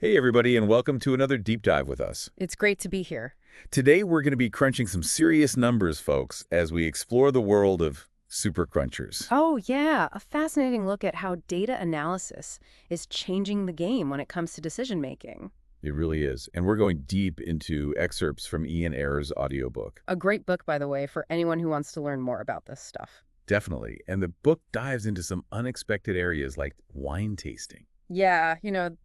Hey everybody, and welcome to another deep dive with us. It's great to be here. Today we're going to be crunching some serious numbers, folks, as we explore the world of super crunchers. Oh, yeah, a fascinating look at how data analysis is changing the game when it comes to decision making. It really is. And we're going deep into excerpts from Ian Ayres' audiobook. A great book, by the way, for anyone who wants to learn more about this stuff. Definitely. And the book dives into some unexpected areas like wine tasting. Yeah,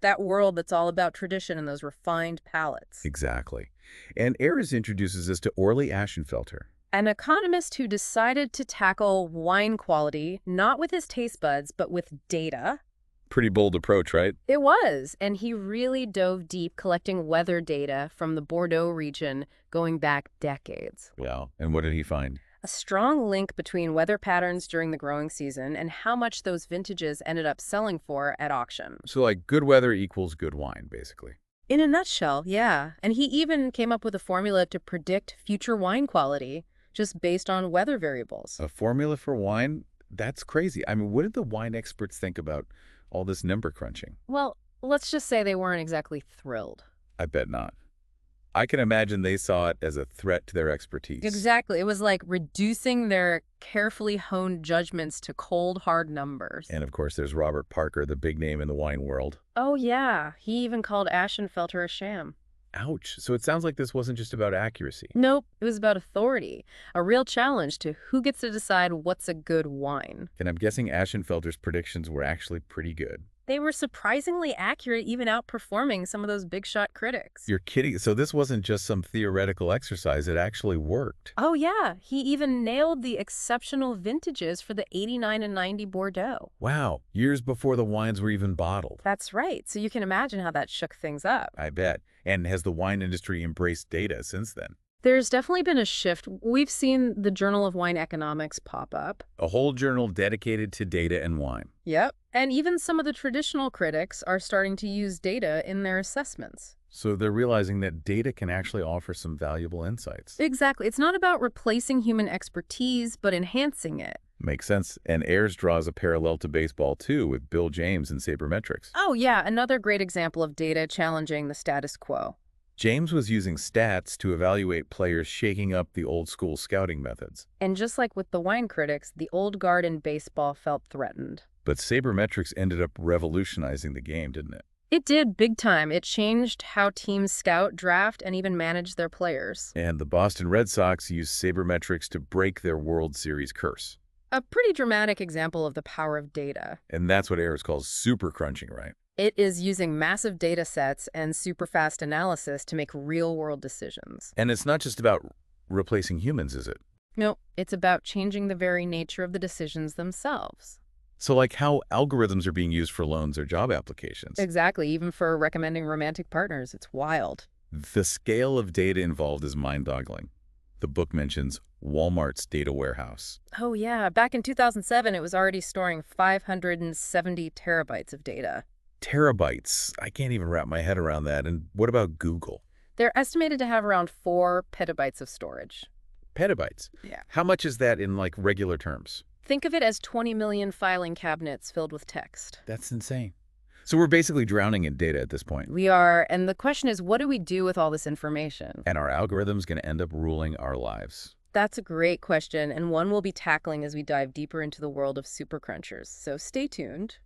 that world that's all about tradition and those refined palates. Exactly. And Ayres introduces us to Orly Ashenfelter. An economist who decided to tackle wine quality not with his taste buds, but with data. Pretty bold approach, right? It was, and he really dove deep collecting weather data from the Bordeaux region going back decades. Yeah. And what did he find? A strong link between weather patterns during the growing season and how much those vintages ended up selling for at auction. So like good weather equals good wine, basically. In a nutshell, yeah. And he even came up with a formula to predict future wine quality just based on weather variables. A formula for wine? That's crazy. I mean, what did the wine experts think about all this number crunching? Well, let's just say they weren't exactly thrilled. I bet not. I can imagine they saw it as a threat to their expertise. Exactly. It was like reducing their carefully honed judgments to cold, hard numbers. And of course, there's Robert Parker, the big name in the wine world. Oh, yeah. He even called Ashenfelter a sham. Ouch. So it sounds like this wasn't just about accuracy. Nope, it was about authority, a real challenge to who gets to decide what's a good wine. And I'm guessing Ashenfelter's predictions were actually pretty good. They were surprisingly accurate, even outperforming some of those big shot critics. You're kidding. So this wasn't just some theoretical exercise. It actually worked. Oh yeah, he even nailed the exceptional vintages for the 89 and 90 Bordeaux. Wow. Years before the wines were even bottled. That's right, so you can imagine how that shook things up. I bet. And has the wine industry embraced data since then? There's definitely been a shift. We've seen the Journal of Wine Economics pop up. A whole journal dedicated to data and wine. Yep. And even some of the traditional critics are starting to use data in their assessments. So they're realizing that data can actually offer some valuable insights. Exactly. It's not about replacing human expertise, but enhancing it. Makes sense. And Ayres draws a parallel to baseball, too, with Bill James and sabermetrics. Oh, yeah. Another great example of data challenging the status quo. James was using stats to evaluate players, shaking up the old-school scouting methods. And just like with the wine critics, the old guard in baseball felt threatened. But sabermetrics ended up revolutionizing the game, didn't it? It did big time. It changed how teams scout, draft, and even manage their players. And the Boston Red Sox used sabermetrics to break their World Series curse. A pretty dramatic example of the power of data. And that's what Ayres calls super crunching, right? It is using massive data sets and super fast analysis to make real-world decisions. And it's not just about replacing humans, is it? No, it's about changing the very nature of the decisions themselves. So like how algorithms are being used for loans or job applications. Exactly, even for recommending romantic partners. It's wild. The scale of data involved is mind-boggling. The book mentions Walmart's data warehouse. Oh yeah, back in 2007, it was already storing 570 terabytes of data. Terabytes. I can't even wrap my head around that. And what about Google? They're estimated to have around 4 petabytes of storage. Petabytes. Yeah. How much is that in like regular terms? Think of it as 20 million filing cabinets filled with text. That's insane. So we're basically drowning in data at this point. We are, and the question is, what do we do with all this information? And our algorithm's going to end up ruling our lives. That's a great question, and one we'll be tackling as we dive deeper into the world of super crunchers. So stay tuned.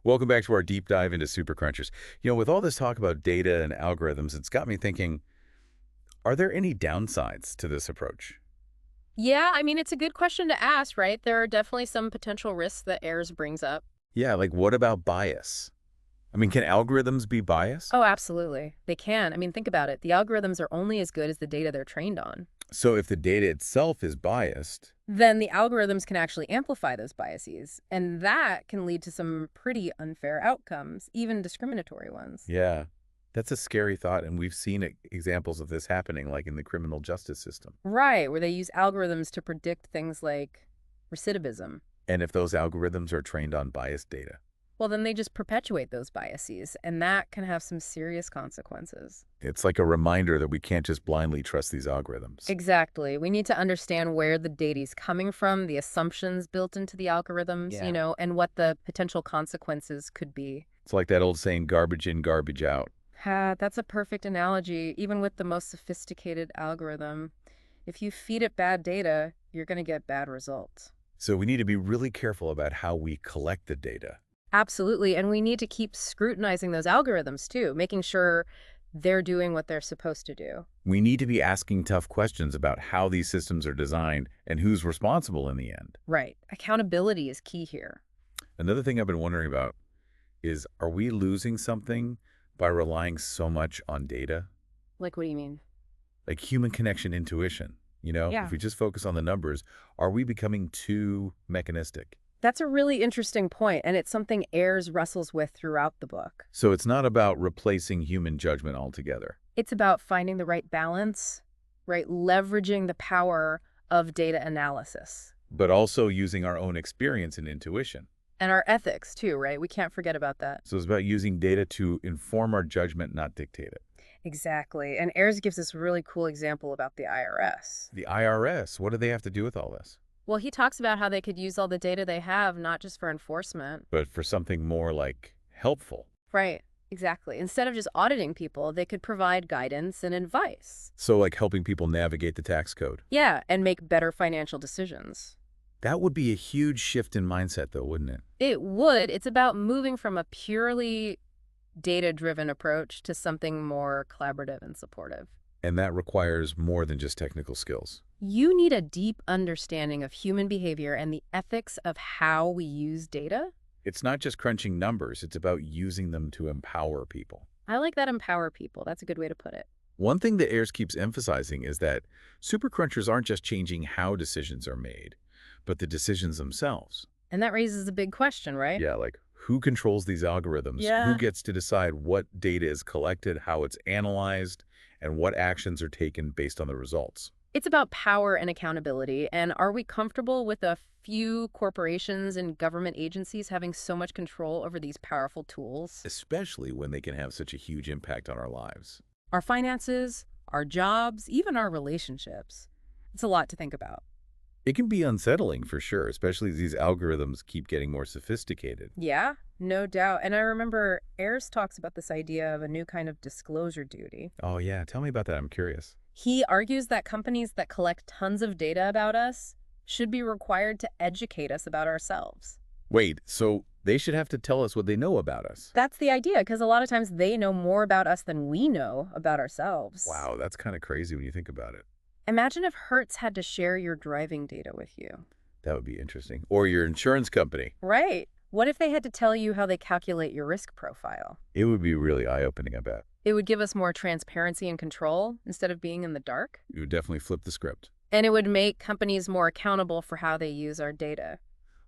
Welcome back to our deep dive into super crunchers. You know, with all this talk about data and algorithms, it's got me thinking, are there any downsides to this approach? Yeah, I mean, it's a good question to ask, right? There are definitely some potential risks that Ayres brings up. Yeah, like what about bias? I mean, can algorithms be biased? Oh, absolutely. They can. I mean, think about it. The algorithms are only as good as the data they're trained on. So if the data itself is biased, then the algorithms can actually amplify those biases. And that can lead to some pretty unfair outcomes, even discriminatory ones. yeah, that's a scary thought. And we've seen examples of this happening, like in the criminal justice system. Right, where they use algorithms to predict things like recidivism. And if those algorithms are trained on biased data. Well, then they just perpetuate those biases, and that can have some serious consequences. It's like a reminder that we can't just blindly trust these algorithms. Exactly. We need to understand where the data is coming from, the assumptions built into the algorithms, Yeah. and what the potential consequences could be. It's like that old saying, garbage in, garbage out. Ha, that's a perfect analogy, even with the most sophisticated algorithm. If you feed it bad data, you're going to get bad results. So we need to be really careful about how we collect the data. Absolutely. And we need to keep scrutinizing those algorithms too, making sure they're doing what they're supposed to do. We need to be asking tough questions about how these systems are designed and who's responsible in the end. Right. Accountability is key here. Another thing I've been wondering about is, are we losing something by relying so much on data? Like, what do you mean? Like human connection intuition. Yeah. If we just focus on the numbers, are we becoming too mechanistic? That's a really interesting point, and it's something Ayres wrestles with throughout the book. So it's not about replacing human judgment altogether. It's about finding the right balance, right? Leveraging the power of data analysis. But also using our own experience and intuition. And our ethics, too, right? We can't forget about that. So it's about using data to inform our judgment, not dictate it. Exactly. And Ayres gives this really cool example about the IRS. The IRS, what do they have to do with all this? Well, he talks about how they could use all the data they have, not just for enforcement. But for something more like helpful. Right. Exactly. Instead of just auditing people, they could provide guidance and advice. So like helping people navigate the tax code. Yeah, and make better financial decisions. That would be a huge shift in mindset, though, wouldn't it? It would. It's about moving from a purely data-driven approach to something more collaborative and supportive. And that requires more than just technical skills. You need a deep understanding of human behavior and the ethics of how we use data. It's not just crunching numbers, it's about using them to empower people. I like that, empower people. That's a good way to put it. One thing that Ayres keeps emphasizing is that super crunchers aren't just changing how decisions are made, but the decisions themselves. And that raises a big question, right? Yeah, like who controls these algorithms? Yeah. Who gets to decide what data is collected, how it's analyzed, and what actions are taken based on the results? It's about power and accountability. And are we comfortable with a few corporations and government agencies having so much control over these powerful tools? Especially when they can have such a huge impact on our lives. Our finances, our jobs, even our relationships. It's a lot to think about. It can be unsettling for sure, especially as these algorithms keep getting more sophisticated. Yeah, no doubt. And I remember Ayres talks about this idea of a new kind of disclosure duty. Oh yeah, tell me about that. I'm curious. He argues that companies that collect tons of data about us should be required to educate us about ourselves. Wait, so they should have to tell us what they know about us? That's the idea, because a lot of times they know more about us than we know about ourselves. Wow, that's kind of crazy when you think about it. Imagine if Hertz had to share your driving data with you. That would be interesting. Or your insurance company. Right. What if they had to tell you how they calculate your risk profile? It would be really eye-opening, I bet. It would give us more transparency and control instead of being in the dark. It would definitely flip the script. And it would make companies more accountable for how they use our data.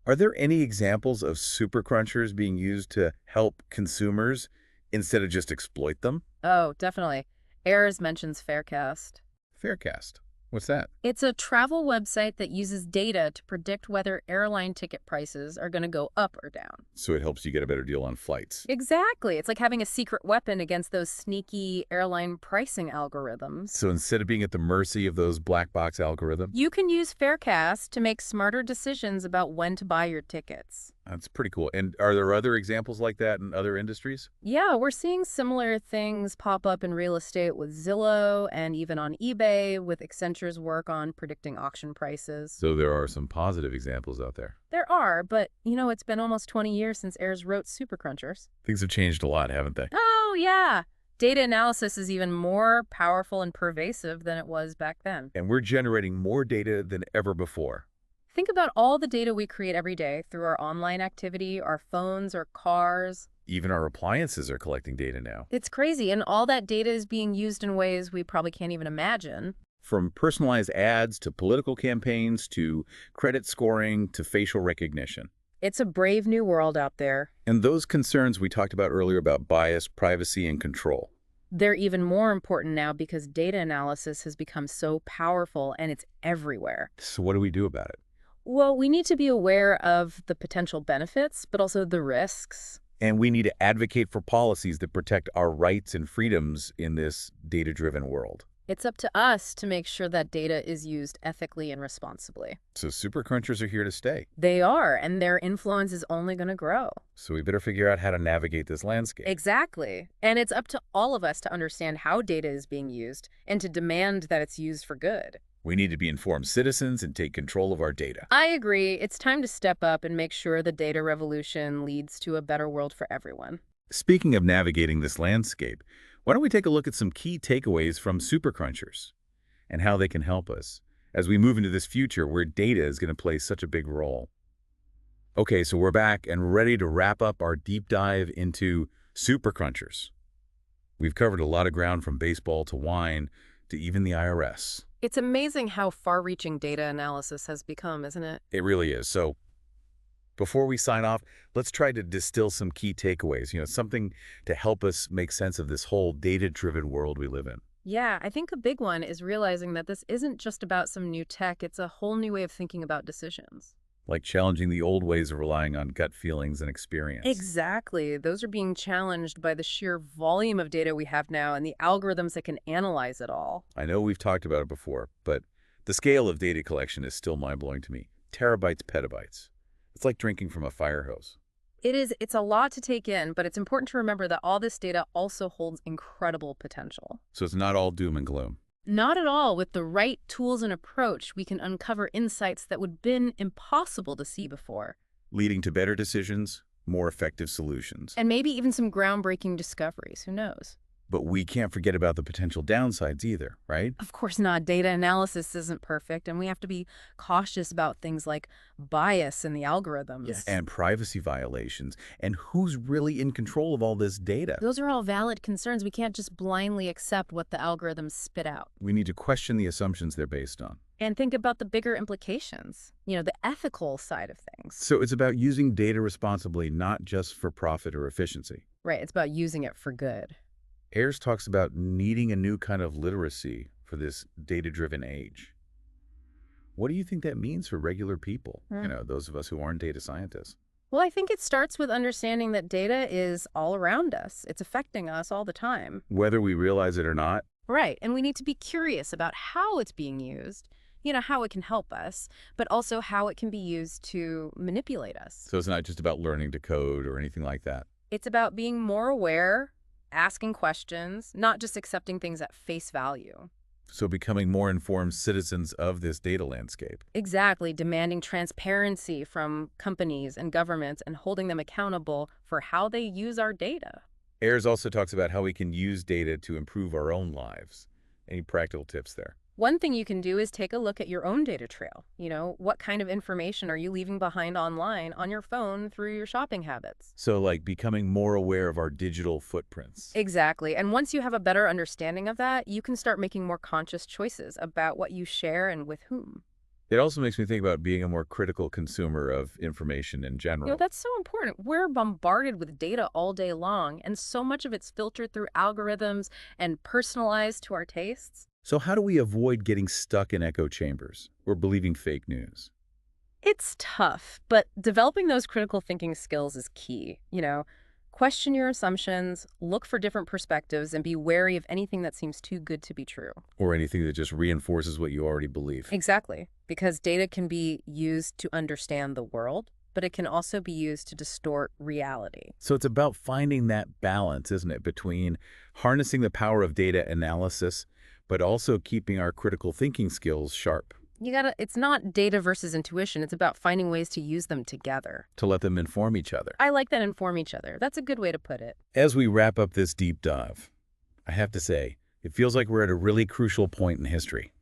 Are there any examples of super crunchers being used to help consumers instead of just exploit them? Oh, definitely. Ayres mentions Faircast. Faircast. What's that? It's a travel website that uses data to predict whether airline ticket prices are going to go up or down. So it helps you get a better deal on flights. Exactly. It's like having a secret weapon against those sneaky airline pricing algorithms. So instead of being at the mercy of those black box algorithms, You can use Faircast to make smarter decisions about when to buy your tickets. that's pretty cool. And are there other examples like that in other industries? Yeah, we're seeing similar things pop up in real estate with Zillow and even on eBay with Accenture's work on predicting auction prices. So there are some positive examples out there. There are, but it's been almost 20 years since Ayres wrote Super Crunchers. Things have changed a lot, haven't they? Oh, yeah. Data analysis is even more powerful and pervasive than it was back then. And we're generating more data than ever before. Think about all the data we create every day through our online activity, our phones, our cars. Even our appliances are collecting data now. It's crazy, and all that data is being used in ways we probably can't even imagine. From personalized ads to political campaigns to credit scoring to facial recognition. It's a brave new world out there. And those concerns we talked about earlier about bias, privacy, and control. They're even more important now because data analysis has become so powerful and it's everywhere. So what do we do about it? Well, we need to be aware of the potential benefits, but also the risks. And we need to advocate for policies that protect our rights and freedoms in this data-driven world. It's up to us to make sure that data is used ethically and responsibly. So super crunchers are here to stay. They are, and their influence is only going to grow. So we better figure out how to navigate this landscape. Exactly. And it's up to all of us to understand how data is being used and to demand that it's used for good. We need to be informed citizens and take control of our data. I agree. It's time to step up and make sure the data revolution leads to a better world for everyone. Speaking of navigating this landscape, why don't we take a look at some key takeaways from super crunchers and how they can help us as we move into this future where data is going to play such a big role. Okay, so we're back and ready to wrap up our deep dive into super crunchers. We've covered a lot of ground from baseball to wine to even the IRS. It's amazing how far-reaching data analysis has become, isn't it? It really is. So before we sign off, let's try to distill some key takeaways, something to help us make sense of this whole data-driven world we live in. Yeah, I think a big one is realizing that this isn't just about some new tech, it's a whole new way of thinking about decisions. Like challenging the old ways of relying on gut feelings and experience. Exactly. Those are being challenged by the sheer volume of data we have now and the algorithms that can analyze it all. I know we've talked about it before, but the scale of data collection is still mind-blowing to me. Terabytes, petabytes. It's like drinking from a fire hose. It's a lot to take in, but it's important to remember that all this data also holds incredible potential. So it's not all doom and gloom. Not at all. With the right tools and approach, we can uncover insights that would have been impossible to see before. Leading to better decisions, more effective solutions. And maybe even some groundbreaking discoveries, who knows? But we can't forget about the potential downsides either, right? Of course not. Data analysis isn't perfect, and we have to be cautious about things like bias in the algorithms. Yeah. And privacy violations. And who's really in control of all this data? Those are all valid concerns. We can't just blindly accept what the algorithms spit out. We need to question the assumptions they're based on. And think about the bigger implications, the ethical side of things. So it's about using data responsibly, not just for profit or efficiency. Right, it's about using it for good. Ayres talks about needing a new kind of literacy for this data-driven age. What do you think that means for regular people, those of us who aren't data scientists? Well, I think it starts with understanding that data is all around us. It's affecting us all the time. Whether we realize it or not? Right, and we need to be curious about how it's being used, how it can help us, but also how it can be used to manipulate us. So it's not just about learning to code or anything like that. It's about being more aware, asking questions, not just accepting things at face value. So becoming more informed citizens of this data landscape. Exactly, demanding transparency from companies and governments and holding them accountable for how they use our data. Ayres also talks about how we can use data to improve our own lives. Any practical tips there? One thing you can do is take a look at your own data trail. What kind of information are you leaving behind online on your phone through your shopping habits? So like becoming more aware of our digital footprints. Exactly. And once you have a better understanding of that, you can start making more conscious choices about what you share and with whom. It also makes me think about being a more critical consumer of information in general. That's so important. We're bombarded with data all day long, and so much of it's filtered through algorithms and personalized to our tastes. So how do we avoid getting stuck in echo chambers or believing fake news? It's tough, but developing those critical thinking skills is key. Question your assumptions, look for different perspectives, and be wary of anything that seems too good to be true. Or anything that just reinforces what you already believe. Exactly, because data can be used to understand the world, but it can also be used to distort reality. So it's about finding that balance, isn't it, between harnessing the power of data analysis, but also keeping our critical thinking skills sharp. It's not data versus intuition. It's about finding ways to use them together. To let them inform each other. I like that, inform each other. That's a good way to put it. As we wrap up this deep dive, I have to say, it feels like we're at a really crucial point in history.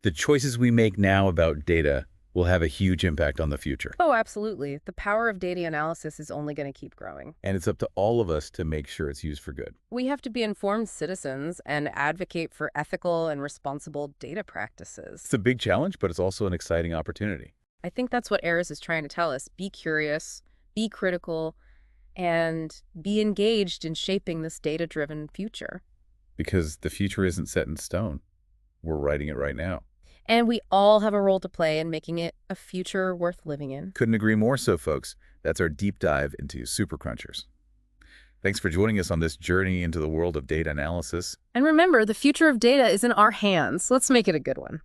The choices we make now about data will have a huge impact on the future. Oh, absolutely. The power of data analysis is only going to keep growing. And it's up to all of us to make sure it's used for good. We have to be informed citizens and advocate for ethical and responsible data practices. It's a big challenge, but it's also an exciting opportunity. I think that's what Ayres is trying to tell us. Be curious, be critical, and be engaged in shaping this data-driven future. Because the future isn't set in stone. We're writing it right now. And we all have a role to play in making it a future worth living in. Couldn't agree more so, folks. That's our deep dive into super crunchers. Thanks for joining us on this journey into the world of data analysis. And remember, the future of data is in our hands. Let's make it a good one.